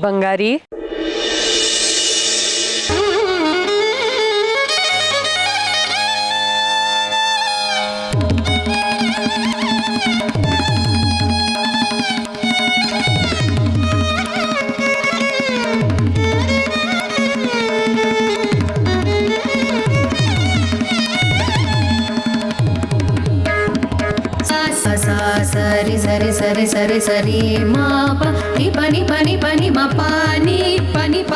ಬಂಗಾರಿ, ಸರಿ ಸರಿ ಸರಿ ಸರಿ ಸರಿ ಮಾ ನಿ ಪನಿ ಪನಿ ಪನಿ ಮ ಪಾನಿ ಪನಿ ಪ.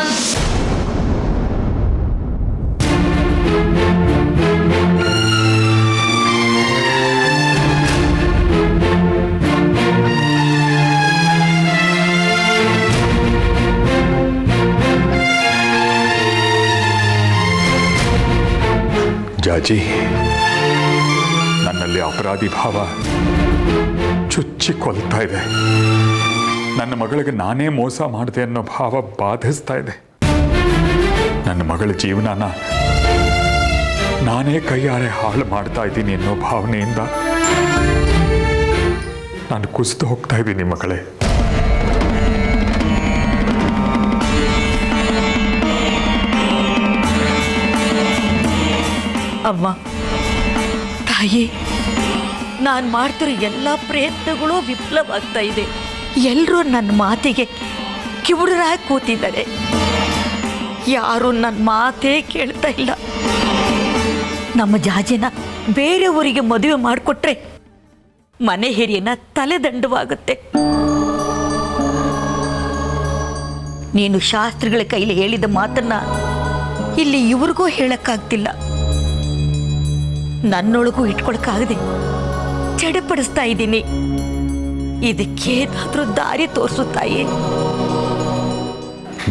ಜಾಜಿ, ನನ್ನಲ್ಲಿ ಅಪರಾಧಿ ಭಾವ ಚುಚ್ಚಿ ಕೊಲ್ತಾ ಇದೆ. ನನ್ನ ಮಗಳಿಗೆ ನಾನೇ ಮೋಸ ಮಾಡಿದೆ ಅನ್ನೋ ಭಾವ ಬಾಧಿಸ್ತಾ ಇದೆ. ನನ್ನ ಮಗಳ ಜೀವನನ ನಾನೇ ಕೈಯಾರೆ ಹಾಳು ಮಾಡ್ತಾ ಇದ್ದೀನಿ ಅನ್ನೋ ಭಾವನೆಯಿಂದ ನಾನು ಕುಸಿದು ಹೋಗ್ತಾ ಇದ್ದೀನಿ ಮಗಳೇ. ಅಮ್ಮ, ತಾಯಿ, ನಾನು ಮಾಡ್ತಿರೋ ಎಲ್ಲ ಪ್ರಯತ್ನಗಳು ವಿಫಲವಾಗ್ತಾ ಇದೆ. ಎಲ್ಲರೂ ನನ್ನ ಮಾತಿಗೆ ಕಿವುಡರಾಗಿ ಕೂತಿದ್ದಾರೆ. ಯಾರು ನನ್ನ ಮಾತೇ ಕೇಳ್ತಾ ಇಲ್ಲ. ನಮ್ಮ ಜಾಜಿನ ಬೇರೆಯವರಿಗೆ ಮದುವೆ ಮಾಡಿಕೊಟ್ರೆ ಮನೆ ಹಿರಿಯನ ತಲೆದಂಡವಾಗುತ್ತೆ. ನೀನು ಶಾಸ್ತ್ರಿಗಳ ಕೈಲಿ ಹೇಳಿದ ಮಾತನ್ನ ಇಲ್ಲಿ ಇವ್ರಿಗೂ ಹೇಳಕ್ಕಾಗ್ತಿಲ್ಲ. ನನ್ನೊಳಗೂ ಇಟ್ಕೊಳಕ್ಕಾಗದೆ ಚಡಪಡಿಸ್ತಾ ಇದ್ದೀನಿ. ಇದಕ್ಕೇನಾದ್ರೂ ದಾರಿ ತೋರಿಸು ತಾಯಿ.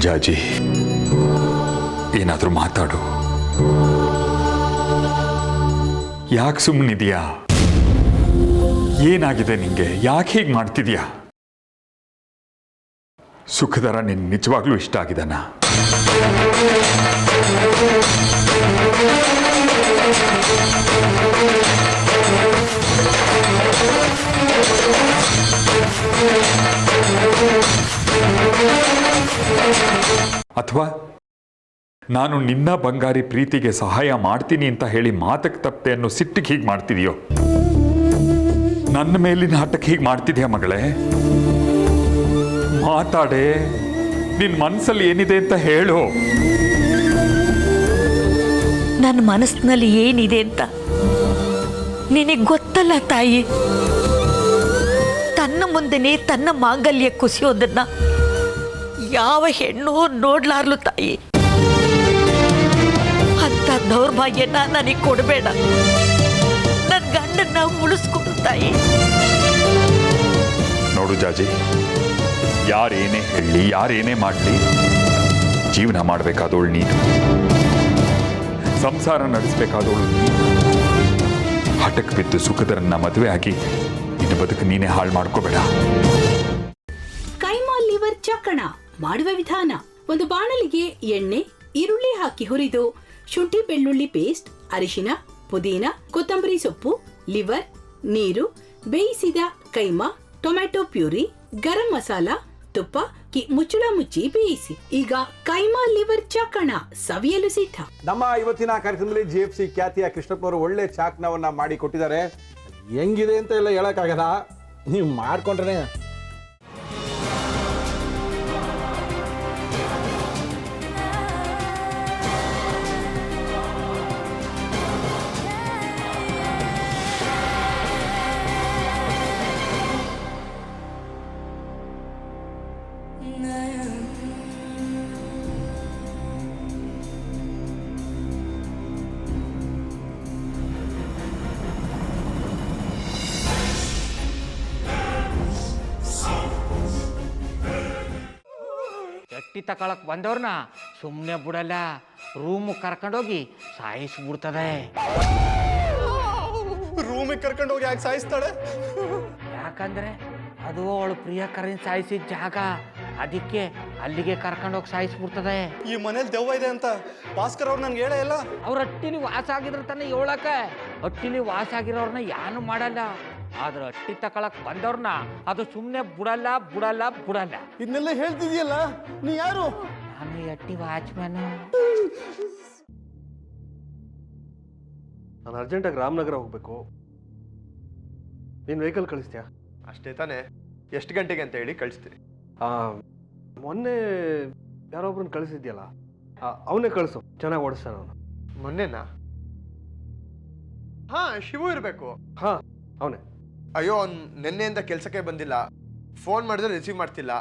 ಜಾಜಿ, ಏನಾದ್ರೂ ಮಾತಾಡು. ಯಾಕೆ ಸುಮ್ಮನಿದೆಯಾ? ಏನಾಗಿದೆ ನಿಂಗೆ? ಯಾಕೆ ಹೀಗೆ ಮಾಡ್ತಿದ್ಯಾ? ಸುಖದರ ನಿನ್ ನಿಜವಾಗ್ಲೂ ಇಷ್ಟ ಆಗಿದಾನ? ಅಥವಾ ನಾನು ನಿನ್ನ ಬಂಗಾರಿ ಪ್ರೀತಿಗೆ ಸಹಾಯ ಮಾಡ್ತೀನಿ ಅಂತ ಹೇಳಿ ಮಾತಕ್ಕೆ ತಪ್ಪದೆ ಅನ್ನೋ ಸಿಟ್ಟಿಗೆ ಹೀಗೆ ಮಾಡ್ತಿದೆಯೋ? ನನ್ನ ಮೇಲಿನ ಹಠಕ್ಕೆ ಹೀಗೆ ಮಾಡ್ತಿದ್ಯಾ ಮಗಳೇ? ಮಾತಾಡೆ, ನಿನ್ನ ಮನಸ್ಸಲ್ಲಿ ಏನಿದೆ ಅಂತ ಹೇಳು. ನನ್ನ ಮನಸ್ಸಿನಲ್ಲಿ ಏನಿದೆ ಅಂತ ನಿನಗೆ ಗೊತ್ತಲ್ಲ ತಾಯಿ. ತನ್ನ ಮುಂದೆನೇ ತನ್ನ ಮಾಂಗಲ್ಯ ಕುಸಿಯೋದನ್ನ ಯಾವ ಹೆಣ್ಣು ನೋಡ್ಲಾರ್ಲು ತಾಯಿ. ಅಂತ ದೌರ್ಭಾಗ್ಯನ ನನಗೆ ಕೊಡಬೇಡ. ನನ್ನ ಗಂಡನ್ನ ಉಳಿಸ್ಕೊಡು ತಾಯಿ. ನೋಡು ಜಾಜಿ, ಯಾರೇನೇ ಹೇಳಲಿ, ಯಾರೇನೇ ಮಾಡಲಿ, ಜೀವನ ಮಾಡಬೇಕಾದವಳು ನೀನು, ಸಂಸಾರ ನಡೆಸಬೇಕಾದವಳು ನೀನು. ಹಠಕ್ಕೆ ಬಿದ್ದು ಸುಖದರನ್ನ ಮದುವೆ ಆಗಿ ನಿನ್ನ ಬದುಕು ನೀನೇ ಹಾಳು ಮಾಡ್ಕೋಬೇಡ. ಕೈಮಾ ಲಿವರ್ ಚಕ್ಕಣ ಮಾಡುವ ವಿಧಾನ: ಒಂದು ಬಾಣಲಿಗೆ ಎಣ್ಣೆ, ಈರುಳ್ಳಿ ಹಾಕಿ ಹುರಿದು ಶುಂಠಿ ಬೆಳ್ಳುಳ್ಳಿ ಪೇಸ್ಟ್, ಅರಿಶಿನ, ಪುದೀನ, ಕೊತ್ತಂಬರಿ ಸೊಪ್ಪು, ಲಿವರ್, ನೀರು, ಬೇಯಿಸಿದ ಕೈಮಾ, ಟೊಮ್ಯಾಟೊ ಪ್ಯೂರಿ, ಗರಂ ಮಸಾಲ, ತುಪ್ಪ ಮುಚ್ಚಳ ಮುಚ್ಚಿ ಬೇಯಿಸಿ. ಈಗ ಕೈಮಾ ಲಿವರ್ ಚಾಕಣ ಸವಿಯಲು ಸಿದ್ಧ. ನಮ್ಮ ಇವತ್ತಿನ ಕಾರ್ಯಕ್ರಮದಲ್ಲಿ GFC ಖ್ಯಾತಿಯ ಕೃಷ್ಣಪ್ಪನವರು ಒಳ್ಳೆ ಚಾಕ್ನವನ್ನ ಮಾಡಿ ಕೊಟ್ಟಿದ್ದಾರೆ. ಹೆಂಗಿದೆ ಅಂತ ಎಲ್ಲ ಹೇಳಕ್ಕಾಗಲ್ಲ, ನೀವು ಮಾಡ್ಕೊಂಡ್ರೆ. ಎಟ್ಟಿ ತಕೊಳಕ್ ಬಂದವ್ರನ್ನ ಸುಮ್ಮನೆ ಬಿಡಲ್ಲ, ರೂಮ್ ಕರ್ಕೊಂಡೋಗಿ ಸಾಯಿಸ್ಬಿಡ್ತದೆ. ರೂಮಿಗೆ ಕರ್ಕೊಂಡೋಗಿ ಯಾಕೆ ಸಾಯಿಸ್ತಾಳೆ? ಯಾಕಂದ್ರೆ ಅದು ಅವಳು ಪ್ರಿಯಕರನ್ ಸಾಯಿಸಿದ ಜಾಗ, ಅದಕ್ಕೆ ಅಲ್ಲಿಗೆ ಕರ್ಕೊಂಡೋಗಿ ಸಾಯಿಸ್ಬಿಡ್ತದೆ. ಈ ಮನೇಲಿ ದೆವ್ವ ಇದೆ ಅಂತ ಭಾಸ್ಕರ್ ಅವ್ರು ನನ್ಗೆ ಹೇಳೇ ಇಲ್ಲ. ಅವ್ರ ಹಟ್ಟಿಲಿ ವಾಸ ಆಗಿದ್ರ ತಾನೆ ಹೇಳಕ. ಹಟ್ಟಿಲಿ ವಾಸ ಆಗಿರೋರ್ನ ಯಾನು ಮಾಡಲ್ಲ, ಆದ್ರೆ ಅಟ್ಟಿ ತಕೊಳಕ್ ಬಂದವ್ರನ್ನ ಅದು ಸುಮ್ಮನೆ ಬಿಡಲ್ಲ ಬಿಡಲ್ಲ ಬಿಡಲ್ಲ. ಇದನ್ನೆಲ್ಲ ಹೇಳ್ತಿದ್ಯಲ್ಲ, ನೀ ಯಾರು? ನಾನು ಅಟ್ಟಿ ವಾಚ್ಮ್ಯಾನು. ನಾನು ಅರ್ಜೆಂಟಾಗಿ ರಾಮನಗರ ಹೋಗ್ಬೇಕು. ನೀನು ವೆಹಿಕಲ್ ಕಳಿಸ್ತೀಯಾ? ಅಷ್ಟೇ ತಾನೇ? ಎಷ್ಟು ಗಂಟೆಗೆ ಅಂತ ಹೇಳಿ ಕಳಿಸ್ತೀನಿ. ಮೊನ್ನೆ ಯಾರೊಬ್ರನ್ನ ಕಳಿಸಿದ್ಯಲ್ಲ, ಅವನೇ ಕಳಿಸು, ಚೆನ್ನಾಗಿ ಓಡಿಸ್ತಾನ ಅವನು. ಮೊನ್ನೆನಾ? ಹಾ, ಶಿವು ಇರಬೇಕು. ಹಾ, ಅವನೇ. ಅಯ್ಯೋ, ಅವ್ನು ನಿನ್ನೆಯಿಂದ ಕೆಲಸಕ್ಕೆ ಬಂದಿಲ್ಲ. ಫೋನ್ ಮಾಡಿದ್ರೆ ರಿಸೀವ್ ಮಾಡ್ತಿಲ್ಲ.